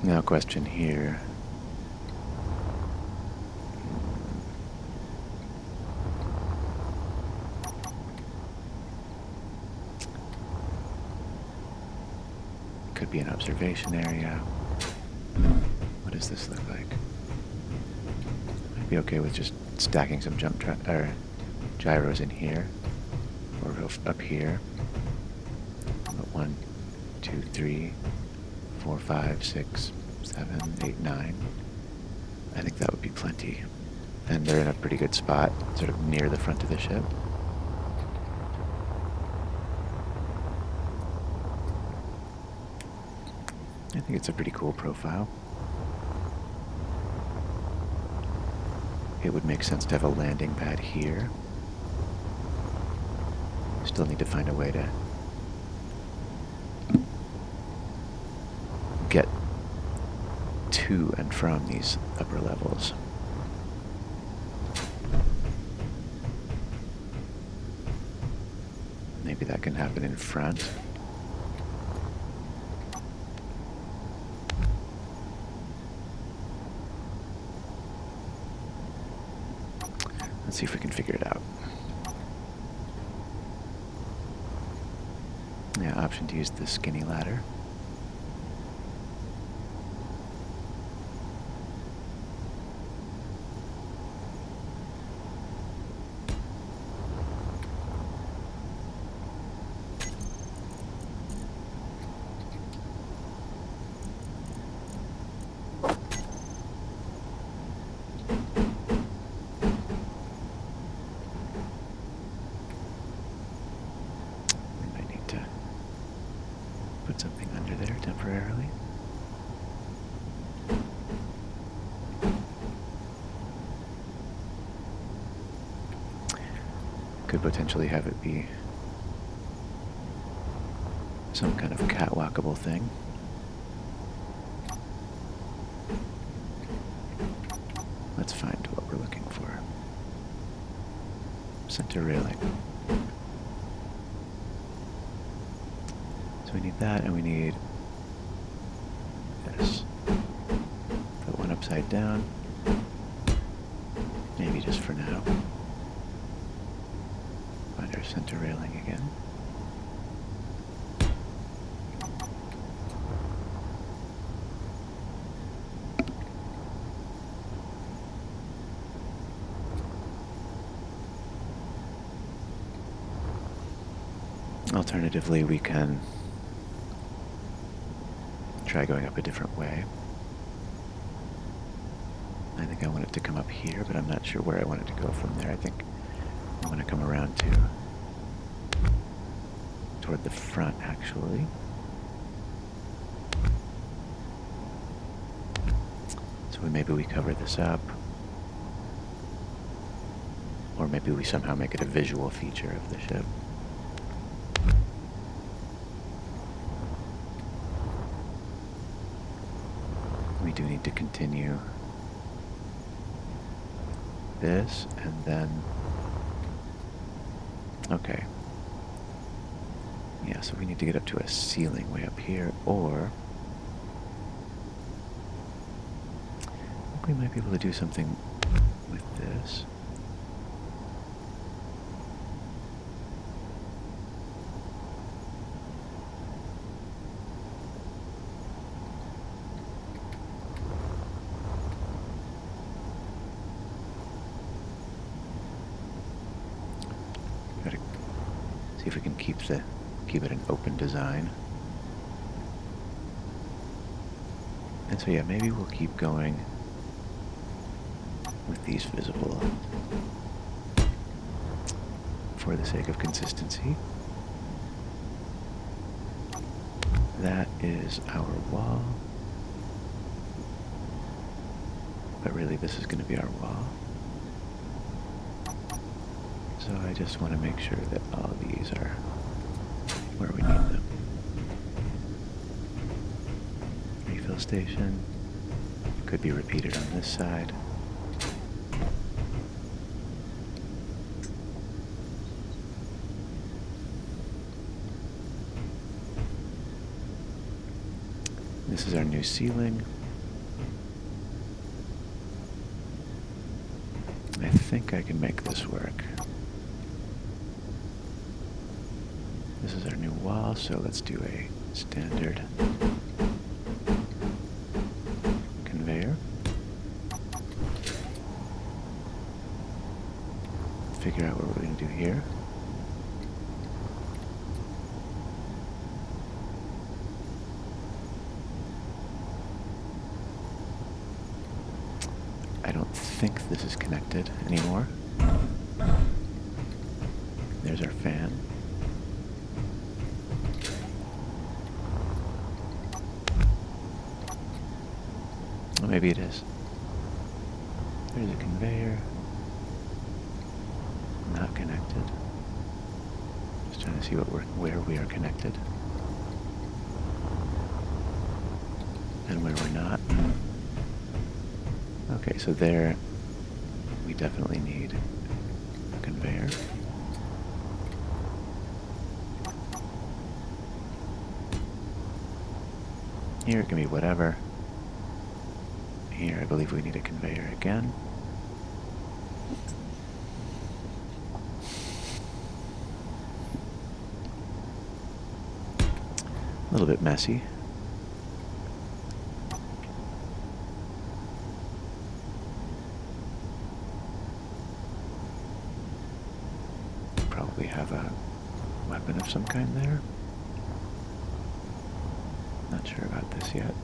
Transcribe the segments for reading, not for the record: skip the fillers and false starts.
Now question here. Could be an observation area. What does this look like? I'd be okay with just stacking some gyros in here, or up here. But 1, 2, 3, 4, 5, 6, 7, 8, 9. I think that would be plenty. And they're in a pretty good spot, sort of near the front of the ship. I think it's a pretty cool profile. It would make sense to have a landing pad here. Still need to find a way to get to and from these upper levels. Maybe that can happen in front. Let's see if we can figure it out. Yeah, option to use the skinny ladder. Put something under there temporarily. Could potentially have it be some kind of catwalkable thing. Let's find what we're looking for. Center railing. So we need that, and we need this. Put one upside down. Maybe just for now. Find our center railing again. Alternatively, we can try going up a different way. I think I want it to come up here, but I'm not sure where I want it to go from there. I think I want to come around toward the front, actually. So maybe we cover this up. Or maybe we somehow make it a visual feature of the ship. We do need to continue this, and then, okay. Yeah, so we need to get up to a ceiling way up here, or I think we might be able to do something with this. See if we can keep it an open design. And so yeah, maybe we'll keep going with these visible for the sake of consistency. That is our wall. But really this is going to be our wall. So I just want to make sure that all these are where we need them. Refill station. Could be repeated on this side. This is our new ceiling. I think I can make this work. This is our new wall, so let's do a standard conveyor. Figure out what we're going to do here. I don't think this is connected anymore. There's our fan. Oh, maybe it is. There's a conveyor. Not connected. Just trying to see where we are connected. And where we're not. Okay, so there we definitely need a conveyor. Here it can be whatever. Here I believe we need a conveyor again. A little bit messy. Probably have a weapon of some kind there. Not sure about this yet.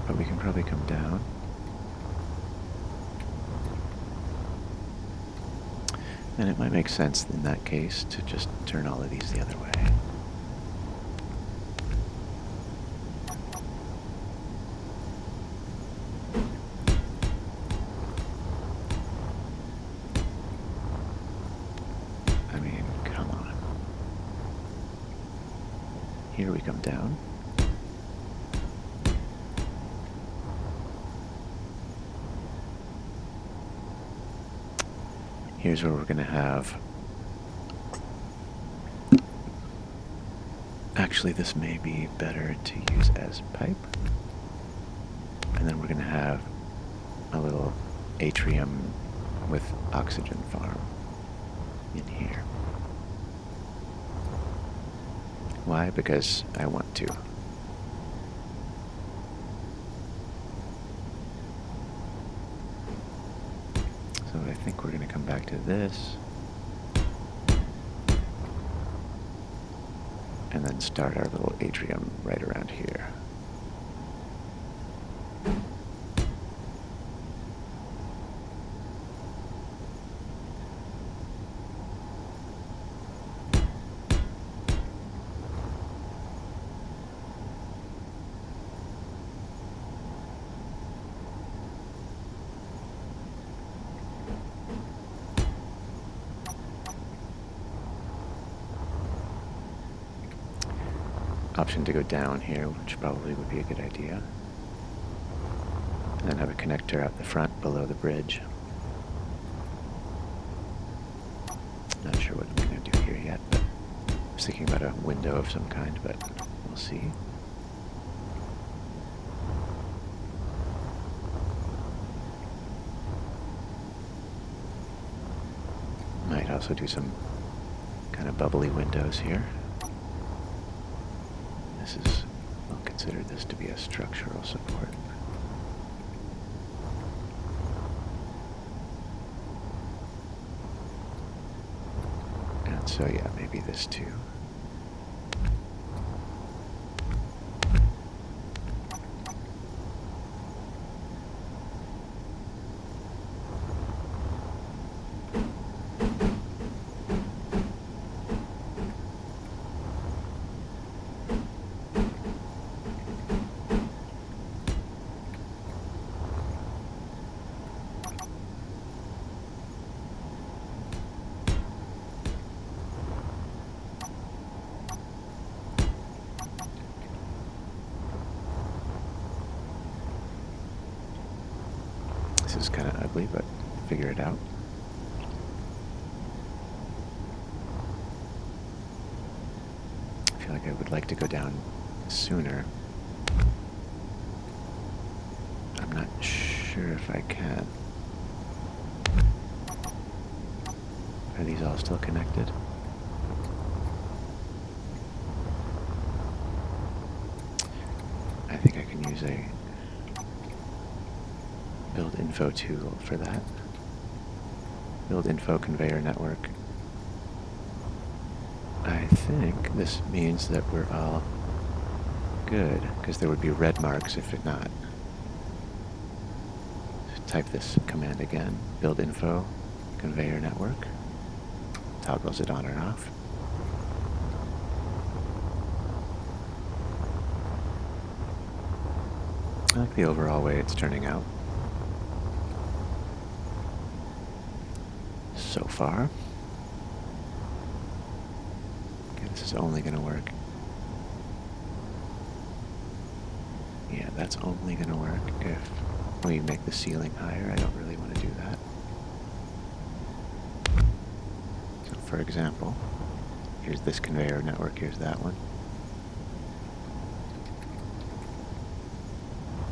But we can probably come down. And it might make sense in that case to just turn all of these the other way. I mean, come on. Here we come down. Here's where we're going to have... Actually, this may be better to use as pipe. And then we're going to have a little atrium with oxygen farm in here. Why? Because I want to. So I think we're going to come back to this. And then start our little atrium right around here. Option to go down here, which probably would be a good idea. And then have a connector out the front below the bridge. Not sure what I'm going to do here yet, but I was thinking about a window of some kind, but we'll see. Might also do some kind of bubbly windows here. I'll consider this to be a structural support. And so yeah, maybe this too. This is kind of ugly, but figure it out. feel like I would like to go down sooner. I'm not sure if I can. Are these all still connected? I think I can use a build info tool for that. Build info conveyor network. I think this means that we're all good, because there would be red marks if it not. Type this command again. Build info conveyor network. Toggles it on or off. I like the overall way it's turning out so far. Okay, this is only going to work. Yeah, that's only going to work if we make the ceiling higher. I don't really want to do that. So for example, here's this conveyor network, here's that one.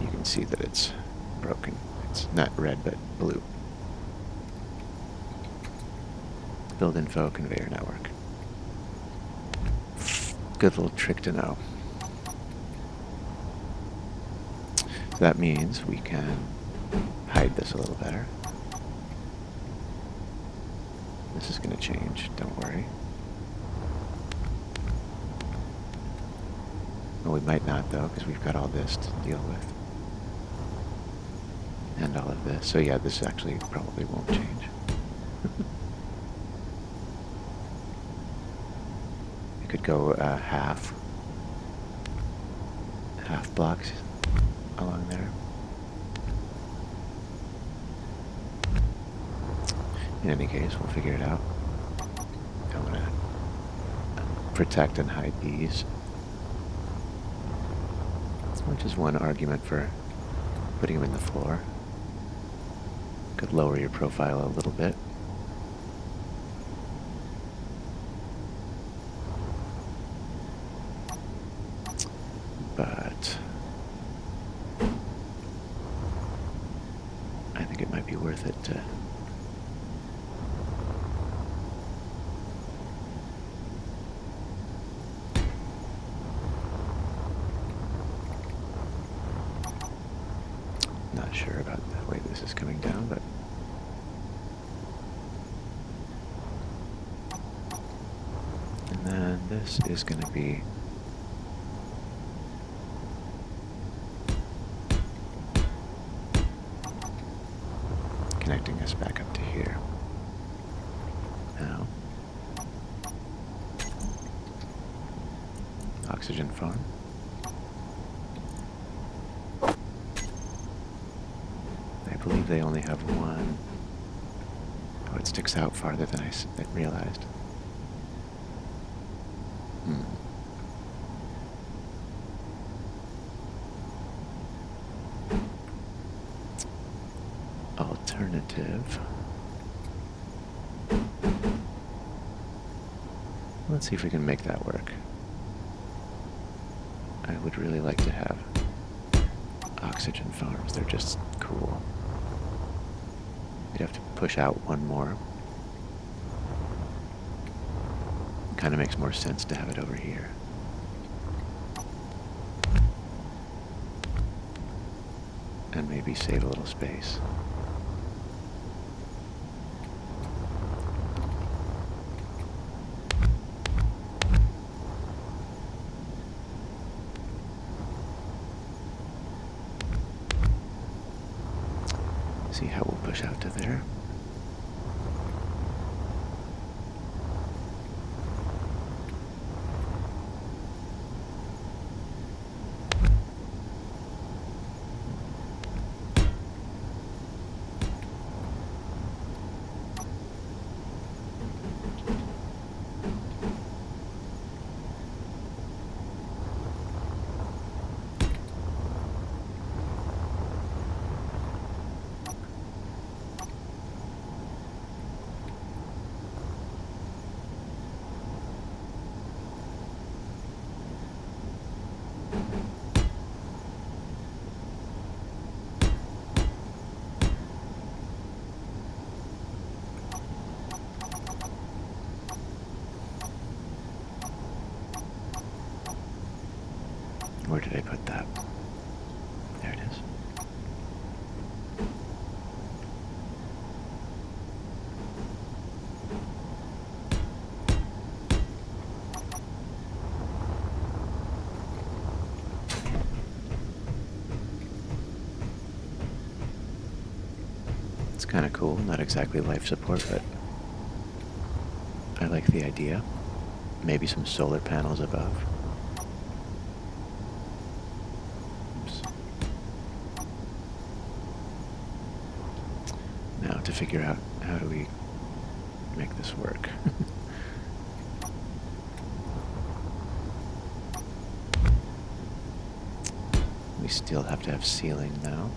You can see that it's broken. It's not red, but blue. Build info conveyor network. Good little trick to know. So that means we can hide this a little better. This is going to change, don't worry. Well, we might not though, because we've got all this to deal with. And all of this. So yeah, this actually probably won't change. We could go half blocks along there. In any case, we'll figure it out. I'm going to protect and hide these, which is one argument for putting them in the floor. Could lower your profile a little bit. But I think it might be worth it to not sure about the way this is coming down, but and then this is going to be connecting us back up to here. Now, oxygen farm. I believe they only have one. Oh, it sticks out farther than I realized. Alternative. Let's see if we can make that work. I would really like to have oxygen farms. They're just cool. We'd have to push out one more. Kind of makes more sense to have it over here. And maybe save a little space. See how we'll push out to there. Where did I put that? There it is. It's kind of cool, not exactly life support, but I like the idea. Maybe some solar panels above. Oops. Now to figure out how do we make this work. We still have to have ceiling now.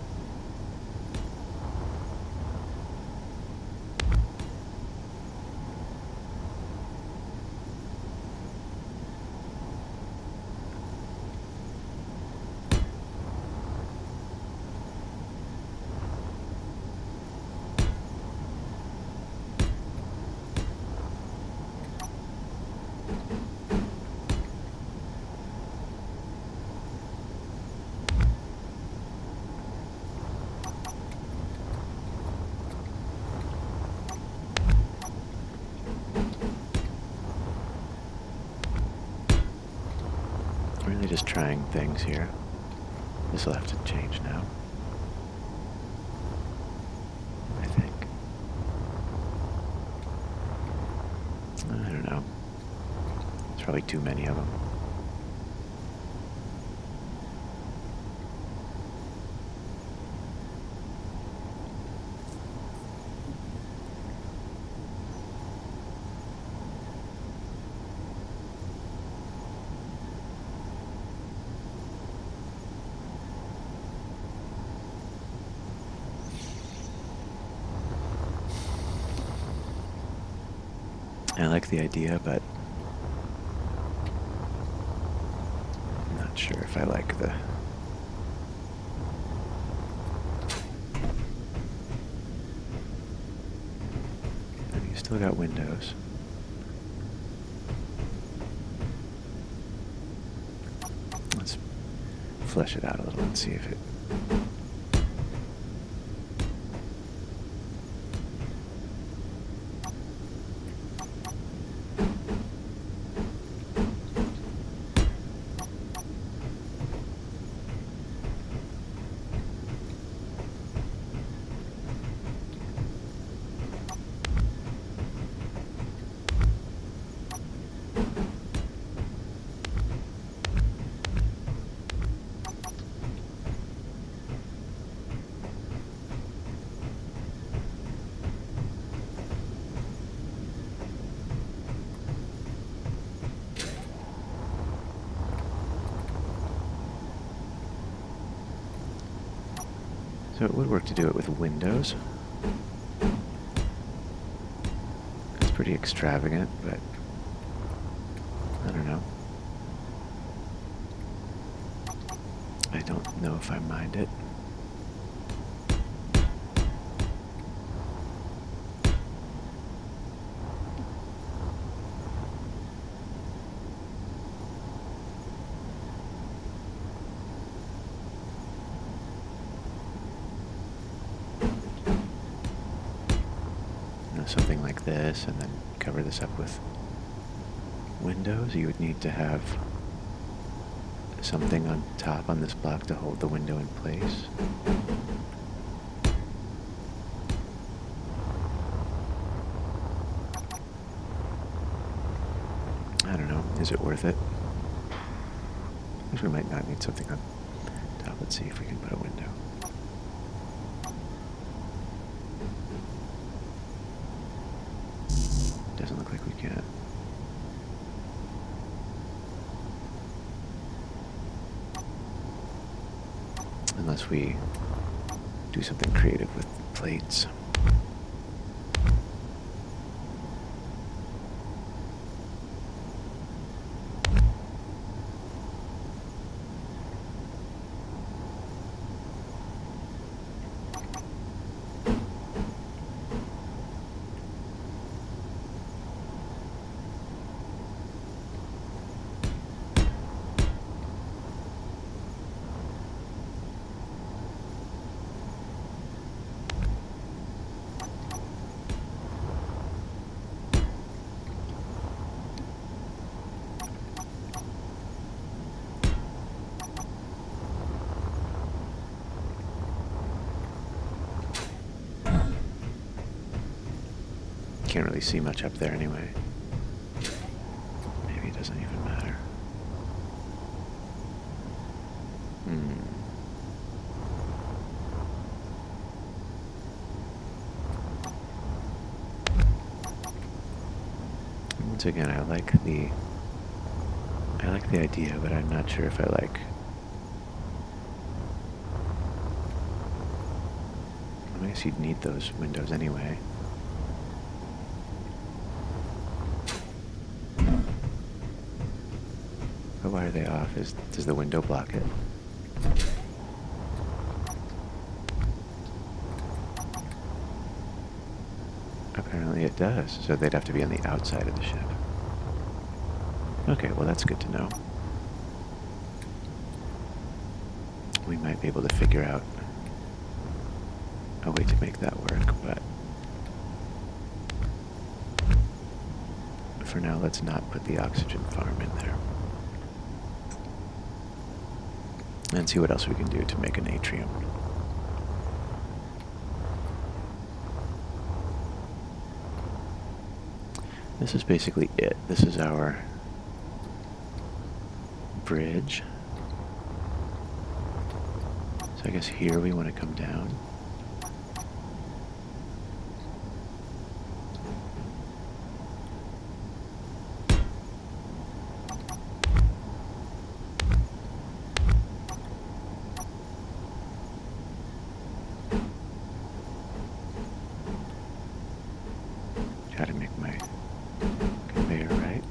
Really just trying things here. This will have to change now, I think. I don't know. There's probably too many of them. I like the idea, but I'm not sure if I like the... And you still got windows. Let's flesh it out a little and see if it... So it would work to do it with windows. It's pretty extravagant, but I don't know. I don't know if I mind it. Something like this, and then cover this up with windows. You would need to have something on top on this block to hold the window in place. I don't know. Is it worth it? I guess we might not need something on top. Let's see if we can put a window. Doesn't look like we can. Unless we do something creative with plates. can't really see much up there anyway. Maybe it doesn't even matter. Once again, I like the idea, but I'm not sure if I like. I guess you'd need those windows anyway. But why are they off? Does the window block it? Apparently it does, so they'd have to be on the outside of the ship. Okay, well that's good to know. We might be able to figure out a way to make that work, but for now let's not put the oxygen farm in there. And see what else we can do to make an atrium. This is basically it. This is our bridge. So I guess here we want to come down. Try to make my conveyor right.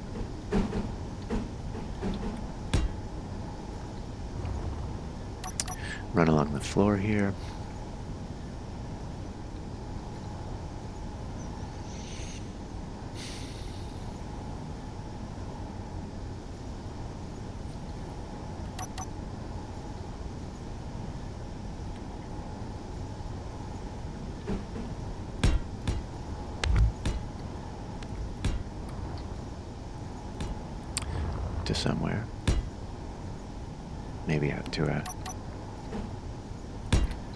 Run along the floor here. To somewhere. Maybe out to a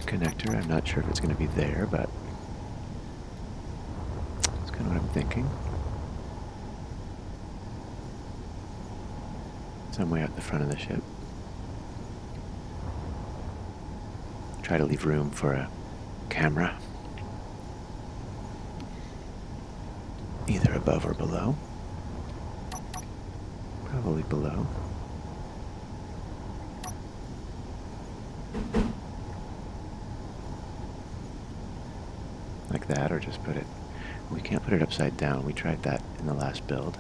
connector. I'm not sure if it's going to be there, but that's kind of what I'm thinking. Some way out the front of the ship. Try to leave room for a camera. Either above or below. Probably below. Like that, or just put it... We can't put it upside down. We tried that in the last build.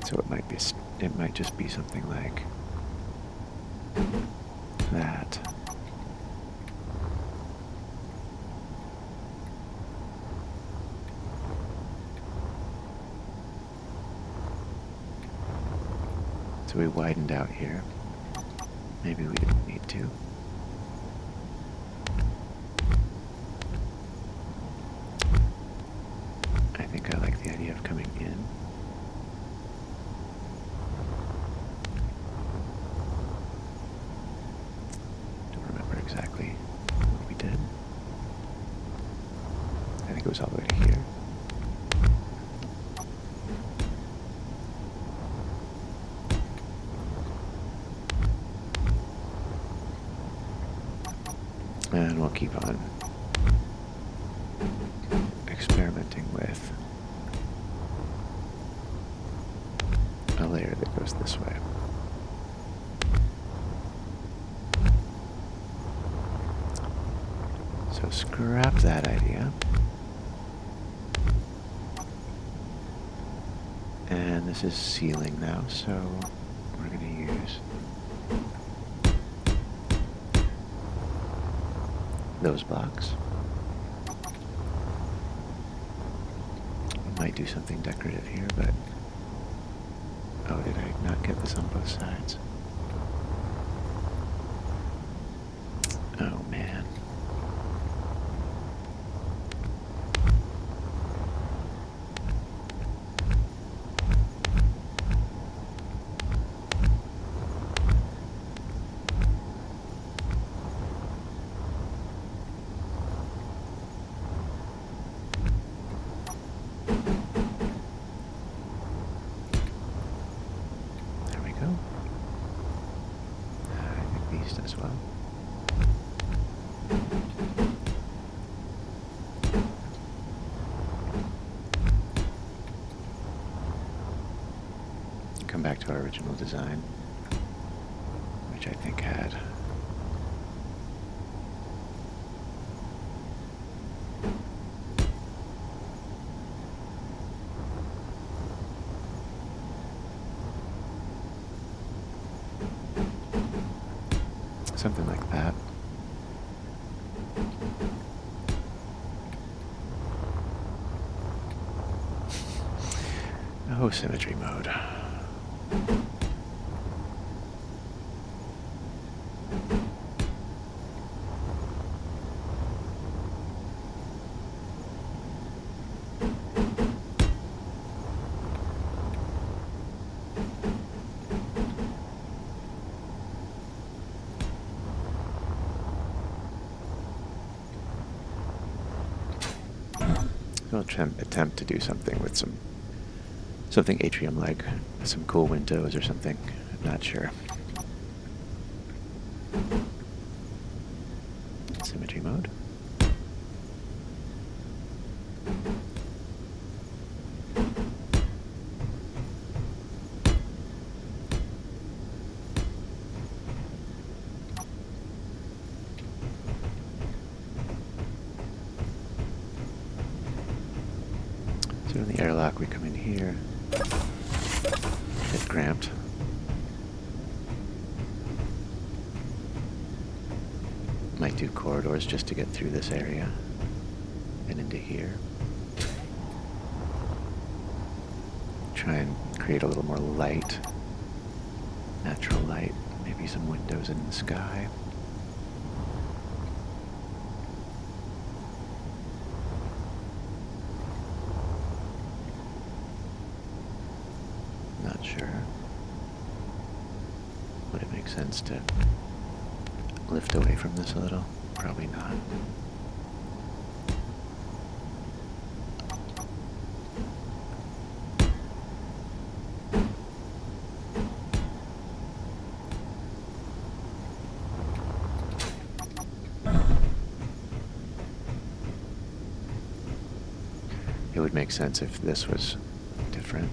So it might just be something like that. So we widened out here. Maybe we didn't need to. I think I like the idea of coming in. Exactly what we did. I think it was all the way to here. And we'll keep on experimenting with a layer that goes this way. So scrap that idea. And this is ceiling now, so we're going to use those blocks. We might do something decorative here, but... Oh, did I not get this on both sides? Oh, man. Come back to our original design, which I think had something like that. Oh, symmetry mode. I'll attempt to do something with something atrium-like, some cool windows or something. I'm not sure. Symmetry mode. So in the airlock, we come in here, hit cramped. Might do corridors just to get through this area and into here. Try and create a little more light, natural light, maybe some windows in the sky. Not sure. Would it make sense to lift away from this a little? Probably not. It would make sense if this was different.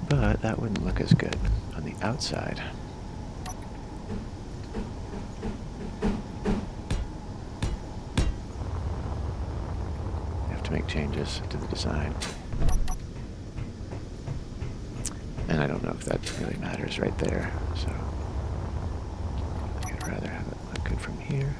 But that wouldn't look as good on the outside. You have to make changes to the design. And I don't know if that really matters right there, so I'd rather have it look good from here.